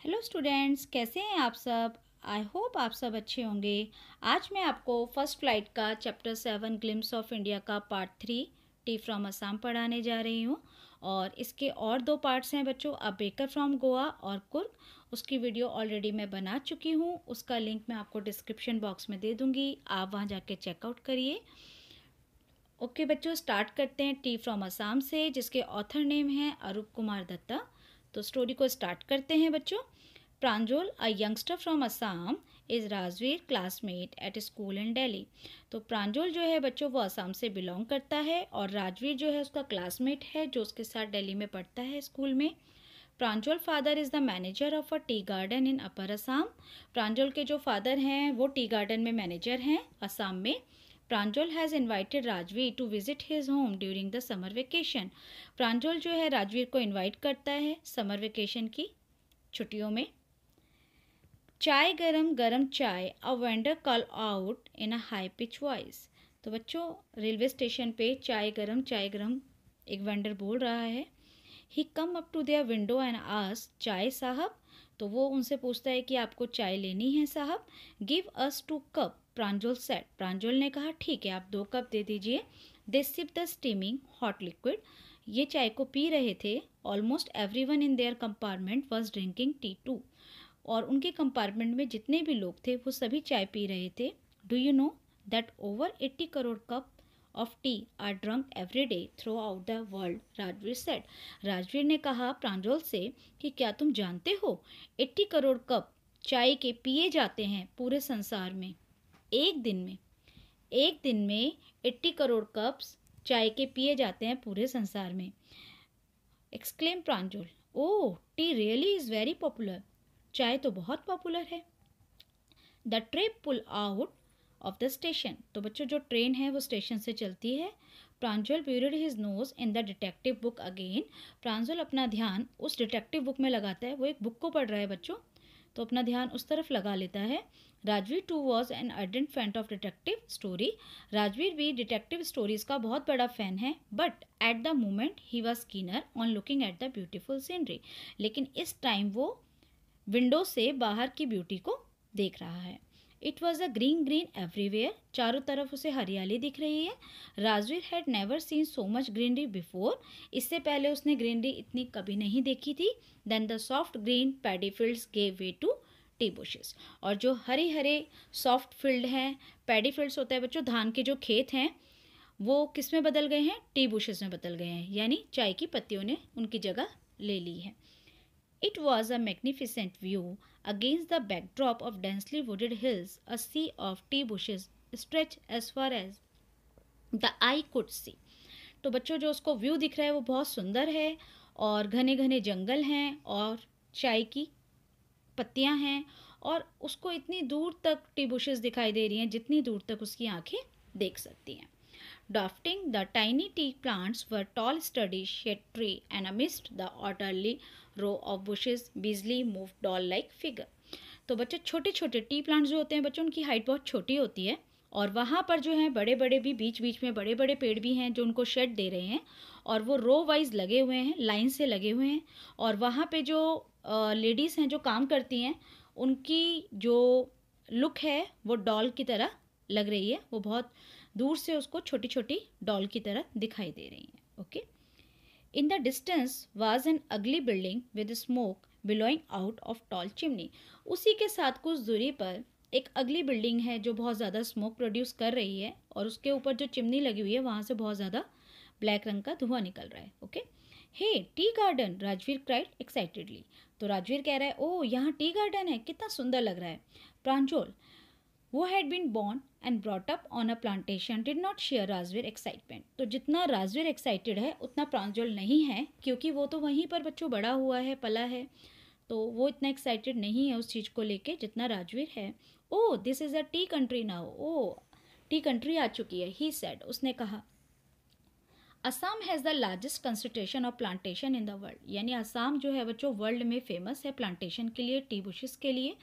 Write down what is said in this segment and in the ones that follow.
Hello students, कैसे हैं आप सब। आई होप आप सब अच्छे होंगे। आज मैं आपको फर्स्ट फ्लाइट का चैप्टर 7 ग्लिम्स ऑफ इंडिया का पार्ट 3 टी फ्रॉम असम पढ़ाने जा रही हूँ। और इसके और दो पार्ट्स हैं बच्चों, अ बेकर फ्रॉम गोवा और कुर्ग। उसकी वीडियो ऑलरेडी मैं बना चुकी हूँ, उसका लिंक मैं आपको डिस्क्रिप्शन बॉक्स में दे दूँगी, आप वहाँ जाके चेकआउट करिए। ओके बच्चों, स्टार्ट करते हैं टी फ्रॉम असम से, जिसके ऑथर नेम है अरूप कुमार दत्ता। तो स्टोरी को स्टार्ट करते हैं बच्चों। प्रांजल, a youngster from Assam, is Rajveer classmate at school इन दिल्ली। तो प्रांजल जो है बच्चों वो असम से बिलोंग करता है और राजवीर जो है उसका क्लासमेट है जो उसके साथ दिल्ली में पढ़ता है स्कूल में। Pranjal father is the manager of a tea garden in upper Assam. Pranjal के जो फादर हैं वो टी गार्डन में मैनेजर हैं असम में। Pranjal has invited Rajveer to visit his home during the summer vacation. Pranjal जो है राजवीर को इन्वाइट करता है समर वेकेशन की छुट्टियों में। चाय गरम गरम चाय, a vendor call out in a high pitch voice. तो बच्चों रेलवे स्टेशन पे चाय गरम एक वेंडर बोल रहा है। He come up to their window and ask, chai sahib. तो वो उनसे पूछता है कि आपको चाय लेनी है साहब। Give us 2 cup, Pranjal said. Pranjal ने कहा ठीक है, आप 2 कप दे दीजिए। They sip the steaming hot liquid. ये चाय को पी रहे थे। Almost everyone in their compartment was drinking tea too. और उनके कंपार्टमेंट में जितने भी लोग थे वो सभी चाय पी रहे थे। Do you know that over 80 crore cup of T R drunk every day through out the world, Rajveer said. Rajveer ने कहा प्रांजल से कि क्या तुम जानते हो 80 करोड़ कप चाय के पिए जाते हैं पूरे संसार में एक दिन में। एक दिन में 80 करोड़ कप्स चाय के पिए जाते हैं पूरे संसार में। Exclaim Pranjal, oh tea really is very popular. चाय तो बहुत पॉपुलर है। The train pull out of the station. तो बच्चों जो ट्रेन है वो स्टेशन से चलती है। Pranjal buried his nose in the detective book again. Pranjal अपना ध्यान उस डिटेक्टिव बुक में लगाता है, वो एक बुक को पढ़ रहा है बच्चों, तो अपना ध्यान उस तरफ लगा लेता है। Rajveer too was an ardent fan of detective story. Rajveer भी डिटेक्टिव स्टोरीज का बहुत बड़ा फैन है, but at the moment he was keener on looking at the beautiful scenery. लेकिन इस टाइम वो विंडो से बाहर की ब्यूटी को देख रहा है। It was a green green everywhere. चारों तरफ उसे हरियाली दिख रही है। Rajveer had never seen so much greenery before. इससे पहले उसने ग्रीनरी इतनी कभी नहीं देखी थी। Then the soft green paddy fields gave way to tea bushes. और जो हरे हरे सॉफ्ट फील्ड हैं, पैडी फील्ड्स होता है बच्चों धान के जो खेत हैं, वो किस में बदल गए हैं, टी बुशेस में बदल गए हैं, यानी चाय की पत्तियों ने उनकी जगह ले ली है। It was a magnificent view against the backdrop of densely wooded hills. A sea of tea bushes stretched as far as the eye could see. तो बच्चों जो उसको व्यू दिख रहा है वो बहुत सुंदर है और घने घने जंगल हैं और चाय की पत्तियां हैं और उसको इतनी दूर तक टी बुशेस दिखाई दे रही हैं जितनी दूर तक उसकी आंखें देख सकती हैं। Dwarfing the tiny tea plants were tall sturdy shade tree and amidst the orderly row of bushes busily moved doll-like figure. तो बच्चे छोटे छोटे टी प्लांट्स जो होते हैं बच्चों उनकी हाइट बहुत छोटी होती है और वहाँ पर जो है बड़े बड़े भी बीच बीच में बड़े बड़े पेड़ भी हैं जो उनको शेड दे रहे हैं और वो रो वाइज लगे हुए हैं, लाइन से लगे हुए हैं। और वहाँ पे जो लेडीज़ हैं जो काम करती हैं उनकी जो लुक है वो डॉल की तरह लग रही है, वो बहुत दूर से उसको छोटी छोटी डॉल की तरह दिखाई दे रही हैं। Okay, in the distance was an अगली building with smoke billowing out of tall chimney. उसी के साथ कुछ दूरी पर एक अगली बिल्डिंग है जो बहुत ज़्यादा स्मोक प्रोड्यूस कर रही है और उसके ऊपर जो चिमनी लगी हुई है वहाँ से बहुत ज़्यादा ब्लैक रंग का धुआं निकल रहा है। Okay, hey tea garden, Rajveer cried excitedly. तो राजवीर कह रहा है ओ यहाँ टी गार्डन है, कितना सुंदर लग रहा है। प्रांजल, who had been born and brought up on a plantation, did not share Rajveer excitement. तो जितना राजवीर एक्साइटेड है उतना प्रांजल नहीं है क्योंकि वो तो वहीं पर बच्चों बड़ा हुआ है, पला है, तो वो इतना एक्साइटेड नहीं है उस चीज़ को लेके जितना राजवीर है। Oh this is a tea country now, oh tea country आ चुकी है, ही सेड, उसने कहा। Assam has the largest concentration of plantation in the world. यानी असम जो है बच्चों वर्ल्ड में फेमस है प्लांटेशन के लिए, टी बुशेस के लिए।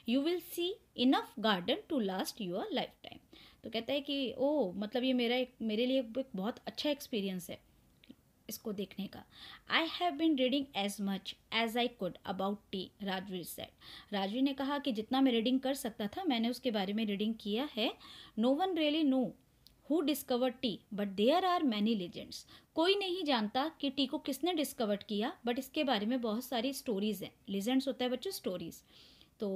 You will see enough garden to last your lifetime. तो कहता है कि ओ मतलब ये मेरे लिए एक बहुत अच्छा एक्सपीरियंस है। इसको देखने का। I have been reading as much as I could about tea, Rajveer said. Rajveer ने कहा कि जितना मैं रीडिंग कर सकता था मैंने उसके बारे में रीडिंग किया है। No one really know who discovered tea but there are many legends. कोई नहीं जानता कि टी को किसने डिस्कवर किया, बट इसके बारे में बहुत सारी स्टोरीज हैं। लेजेंड्स होता है बच्चों स्टोरीज। तो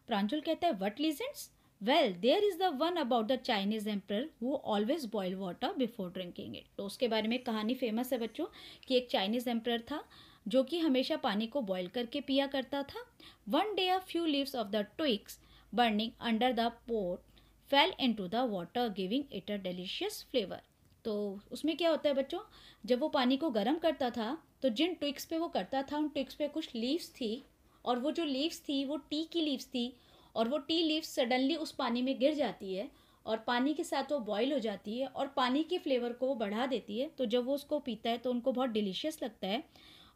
प्रांजल कहता है what legends? Well there is the one about the Chinese emperor who always boil water before drinking it. तो उसके बारे में कहानी फेमस है बच्चों कि एक चाइनीज एम्पर था जो कि हमेशा पानी को बॉयल करके पिया करता था। One day a few leaves of the twigs burning under the pot fell into the water giving it a delicious flavour. तो उसमें क्या होता है बच्चों, जब वो पानी को गर्म करता था तो जिन ट्विग्स पे वो करता था उन ट्विग्स पे कुछ लीव्स थी, और वो जो लीव्स थी वो टी की लीव्स थी, और वो टी लीव्स सडनली उस पानी में गिर जाती है और पानी के साथ वो बॉयल हो जाती है और पानी के फ्लेवर को वो बढ़ा देती है। तो जब वो उसको पीता है तो उनको बहुत डिलीशियस लगता है,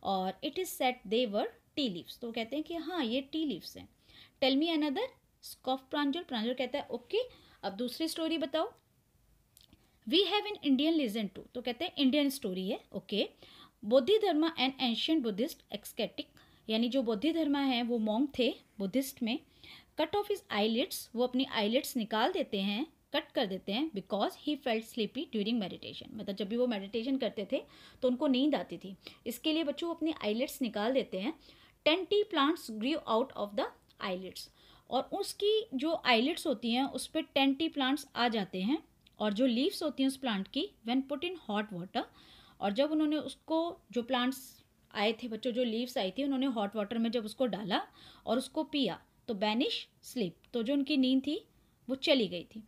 और it is said they were tea leaves. तो कहते हैं कि हाँ ये टी लीव्स हैं। Tell me another, scoff Pranjal. Pranjal कहता है ओके अब दूसरी स्टोरी बताओ। We have an Indian legend too. तो कहते हैं इंडियन स्टोरी है। Okay, Bodhi Dharma and ancient Buddhist ascetic, यानी जो बोधि धर्मा है वो मॉन्क थे बुद्धिस्ट में। कट ऑफ हिज आईलिड्स, वो अपनी आईलिड्स निकाल देते हैं, कट कर देते हैं, because he felt sleepy during meditation. मतलब जब भी वो मेडिटेशन करते थे तो उनको नींद आती थी, इसके लिए बच्चों वो अपनी आईलिड्स निकाल देते हैं। 10 tea plants grew out of the eyelids, और उसकी जो आईलिड्स होती हैं उस पर 10 टी प्लांट्स आ जाते हैं, और जो लीव्स होती हैं उस प्लांट की when put in hot water, और जब उन्होंने उसको जो प्लांट्स आए थे बच्चों, जो लीव्स आई थी, उन्होंने हॉट वाटर में जब उसको डाला और उसको पिया तो बैनिश स्लीप, तो जो उनकी नींद थी वो चली गई थी।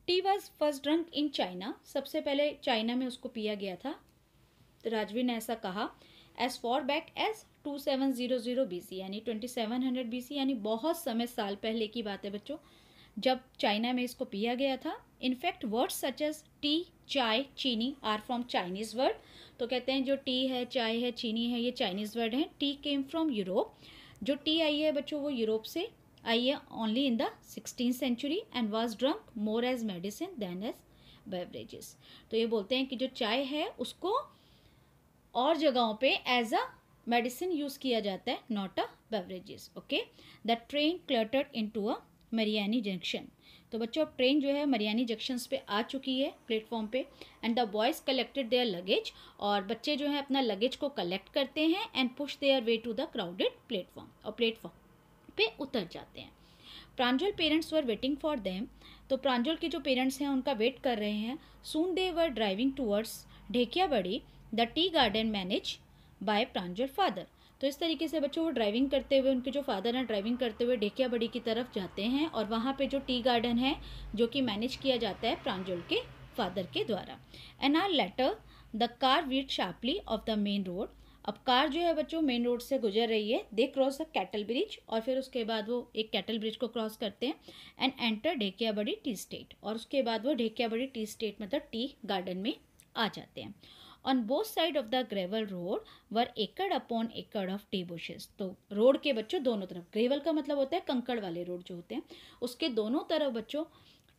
T was first drunk in China, सबसे पहले चाइना में उसको पिया गया था। तो राजवीर ने ऐसा कहा as far back as 2700 BC, यानी 2700 BC, यानी बहुत समय साल पहले की बात है बच्चों जब चाइना में इसको पिया गया था। In fact words such as tea, chai, chini are from Chinese word. तो कहते हैं जो टी है, चाय है, चीनी है, ये चाइनीज वर्ड हैं। टी केम फ्रॉम यूरोप, जो टी आई है बच्चों वो यूरोप से आई है only in the 16th century and was drunk more as medicine than as beverages. तो ये बोलते हैं कि जो चाय है उसको और जगहों पे एज अ मेडिसिन यूज़ किया जाता है, not a beverages. Okay, the train cluttered into a Mariani junction. तो बच्चों अब ट्रेन जो है मरियानी जंक्शंस पे आ चुकी है प्लेटफॉर्म पे, and the boys collected their luggage, और बच्चे जो है अपना लगेज को कलेक्ट करते हैं and push their way to the crowded platform, और प्लेटफॉर्म पे उतर जाते हैं। Pranjal parents were waiting for them, तो प्रांजल के जो पेरेंट्स हैं उनका वेट कर रहे हैं। Soon they were driving towards Dhekiabari, the tea garden manage by Pranjal father. तो इस तरीके से बच्चों वो ड्राइविंग करते हुए, उनके जो फादर हैं ड्राइविंग करते हुए ढेकियाबड़ी की तरफ जाते हैं, और वहाँ पे जो टी गार्डन है जो कि मैनेज किया जाता है प्रांजल के फादर के द्वारा। An hour later the car veered sharply off the main road. अब कार जो है बच्चों मेन रोड से गुजर रही है। They cross the cattle bridge, और फिर उसके बाद वो एक कैटल ब्रिज को क्रॉस करते हैं and enter Dhekiabari tea estate, और उसके बाद वो ढेकियाबड़ी टी स्टेट मतलब टी गार्डन में आ जाते हैं। On both side of the gravel road were acre upon acre of tea bushes. तो रोड के बच्चों दोनों तरफ, ग्रेवल का मतलब होता है कंकड़ वाले रोड जो होते हैं, उसके दोनों तरफ बच्चों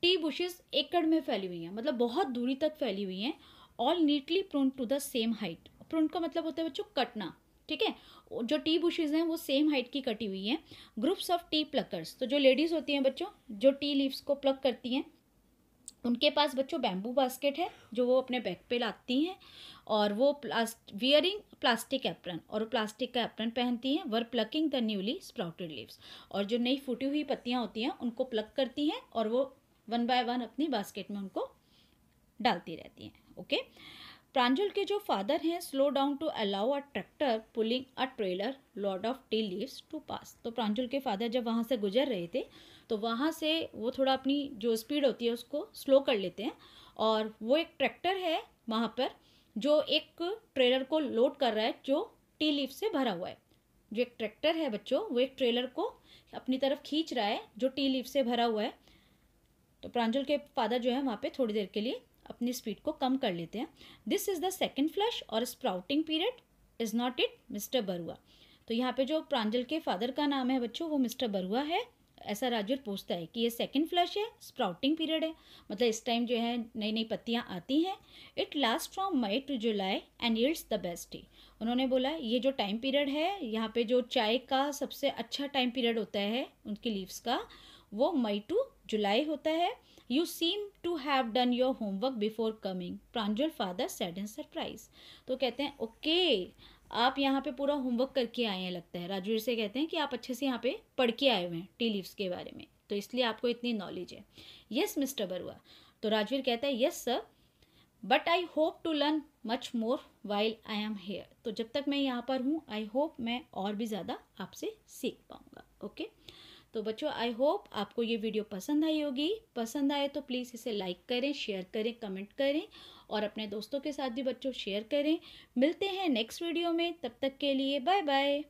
टी बुशेस एकड़ में फैली हुई हैं, मतलब बहुत दूरी तक फैली हुई हैं। All neatly prune to the same height. Prune का मतलब होता है बच्चों कटना, ठीक है। जो टी बुशेज हैं वो सेम हाइट की कटी हुई हैं। ग्रुप्स ऑफ टी प्लकर्स, तो जो लेडीज़ होती हैं बच्चों जो टी लीव्स को प्लक करती हैं, उनके पास बच्चों बैम्बू बास्केट है जो वो अपने बैक पे लाती हैं, और वो वियरिंग प्लास्टिक एप्रन, और वो प्लास्टिक का एप्रन पहनती हैं। Were plucking the newly sprouted leaves, और जो नई फूटी हुई पत्तियां होती हैं उनको प्लक करती हैं और वो वन बाय वन अपनी बास्केट में उनको डालती रहती हैं। ओके, प्रांजल के जो फादर हैं slow down to allow a tractor pulling a trailer load of tea leaves to pass. तो प्रांजल के फादर जब वहाँ से गुजर रहे थे तो वहाँ से वो थोड़ा अपनी जो स्पीड होती है उसको स्लो कर लेते हैं, और वो एक ट्रैक्टर है वहाँ पर जो एक ट्रेलर को लोड कर रहा है जो टी लीफ से भरा हुआ है। जो एक ट्रैक्टर है बच्चों वो एक ट्रेलर को अपनी तरफ खींच रहा है जो टी लीफ से भरा हुआ है। तो प्रांजल के फादर जो है वहाँ पे थोड़ी देर के लिए अपनी स्पीड को कम कर लेते हैं। This is the second flush और sprouting period, is not it mister Barua. तो यहाँ पे जो प्रांजल के फादर का नाम है बच्चों वो मिस्टर बरुआ है, ऐसा राजवीर पूछता है कि ये सेकंड फ्लश है, स्प्राउटिंग पीरियड है, मतलब इस टाइम जो है नई नई पत्तियाँ आती हैं। It last from May to July and yields the best tea. उन्होंने बोला ये जो टाइम पीरियड है, यहाँ पे जो चाय का सबसे अच्छा टाइम पीरियड होता है उनकी लीव्स का, वो मई टू जुलाई होता है। You seem to have done your homework before coming, Pranjal father said in surprise. तो कहते हैं ओके, आप यहाँ पे पूरा होमवर्क करके आए हैं लगता है। राजवीर से कहते हैं कि आप अच्छे से यहाँ पे पढ़ के आए हुए हैं टी लीव्स के बारे में, तो इसलिए आपको इतनी नॉलेज है। Yes mister Barua. तो राजवीर कहता है yes sir, but I hope to learn much more while I am here. तो जब तक मैं यहाँ पर हूँ आई होप मैं और भी ज़्यादा आपसे सीख पाऊँगा। ओके तो बच्चों, आई होप आपको ये वीडियो पसंद आई होगी। पसंद आए तो प्लीज़ इसे लाइक करें, शेयर करें, कमेंट करें और अपने दोस्तों के साथ भी बच्चों शेयर करें। मिलते हैं नेक्स्ट वीडियो में, तब तक के लिए बाय बाय।